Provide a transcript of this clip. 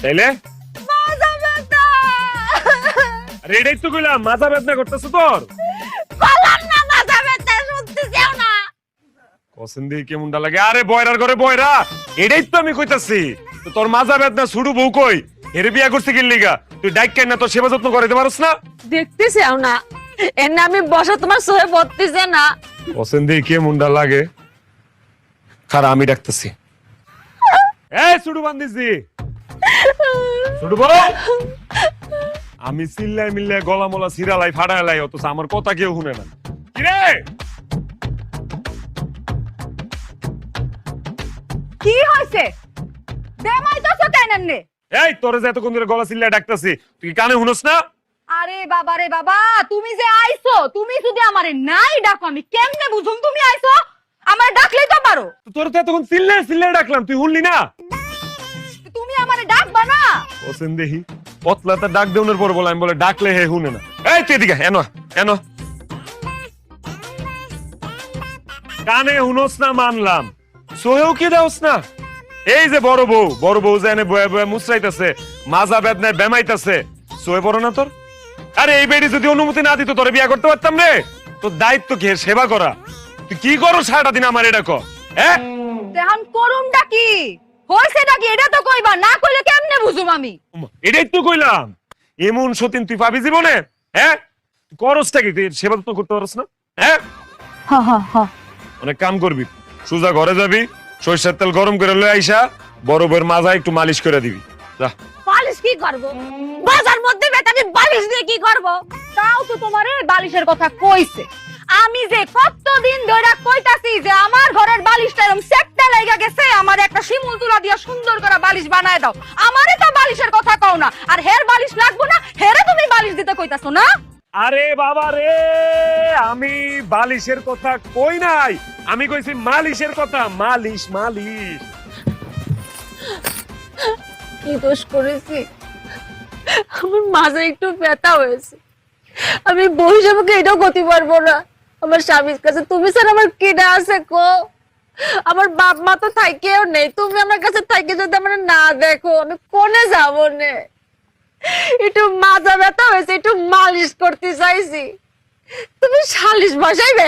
তাইলে মাজা ব্যথা। আরে এটাই তো কইলাম, মাথা বেদনা করতেছ তোর। বললাম না মাজা ব্যথা, শুনতেছেও না। পছন্দ কেমনটা লাগে? আরে বয়রার ঘরে বয়রা, এটাই তো আমি কইতাছি। তো তোর মাজা বেদনা ছুড়ু বউ কই? এরে বিয়া করতে কি লিগা? তুই ডাইক কেন না তোর সেবা যত্ন করতে পারছ না? দেখতেছেও না, এর নামে বসা তোমার সহে বলতেছে না। পছন্দ কেমনটা লাগে? খারা আমি ডাকতেছি। এই ছুড়ু বান্দিছি, ছুড়ু বউ। আমি চিল্লাই মিল্লাই গলা মলা সিরালাই ফাড়ালাই, অথচ আমার কথা কেউ শুনে না। কিরে কি হইছে? দেমাই তো কেন নে? এই তোরে যে এতক্ষণ ধরে গলা চিল্লাই ডাকতেছি, তুই কি কানে শুনস না? আরে বাবা রে বাবা, তুমি যে আইছো, তুমি যদি আমারে নাই ডাকো আমি কেমনে বুঝুম তুমি আইছো? আমারে ডাকলেই তো পারো। তোরে তো এতক্ষণ চিল্লাই চিল্লাই ডাকলাম, তুই শুনলি না? তুমি আমারে ডাকবা না? পছন্দ দেখি পতলাটা ডাক দেওয়ার পর বলে, আমি বলে ডাকলে হে শুনে না। এই তুই এদিকে এনো এনো। কানে শুনস না মানলাম, সোহেও কি দেওস না? এই যে বড় বউ যে এনে বয়ে বয়ে মুসরাইতেছে, মাজা বেদনায় বেমাইতেছে, সোহে পড়ো না তোর? আরে এই বেড়ি যদি অনুমতি না দিত তোরে বিয়া করতে পারতাম রে। তোর দায়িত্ব কি সেবা করা? তুই কি করো সারাটা দিন আমার এটা কর। হ্যাঁ দেহান করুমটা কি হইছেটা কি এটা তো কইবা, না কইলে কেমনে বুঝুম আমি? এটাই তো কইলাম, এমন সতীন তুই পাবি জীবনে? হ্যাঁ করসটা কি? তুই সেবা যত্ন করতে পারস না? হ্যাঁ হা হা হা। অনেক কাম করবি, সোজা ঘরে যাবি, সরিষার তেল গরম করে লয়ে আইসা বড় বউয়ের মাজা একটু মালিশ করে দিবি। যা। বালিশ কি করব? বাজার মধ্যে বেটাকে বালিশ দিয়ে কি করব? তাও তো তোমারে বালিশের কথা কইছে। আমি যে কতদিন ধরে কইতাছি যে আমার ঘরের বালিশটা এরকম সেটটা লাগা গেছে, আমার একটা শিমুল তুলা দিয়া সুন্দর করে বালিশ বানায় দাও। আমারে তো বালিশের কথা কও না, আর হের বালিশ লাগবো না, হেরে তুমি বালিশ দিতে কইতাছো না? আরে বাবা রে, আমি বালিশের কথা কই নাই, আমি কইছি মালিশের কথা। মালিশ মালিশ। কি দোষ করেছি? আমার মাঝে একটু ব্যথা হয়েছে, আমি বউ হিসাবে এটাও করতে পারবো না। আমার স্বামীর কাছে তুমি স্যার আমার কেডা আছে কো? আমার বাপ মা তো থাকেও নেই, তুমি আমার কাছে থাকি যদি আমার না দেখো আমি কোনে যাবো নে? একটু মাজা ব্যথা হয়েছে, একটু মালিশ করতে চাইছি, তুমি সালিশ বসাইবে?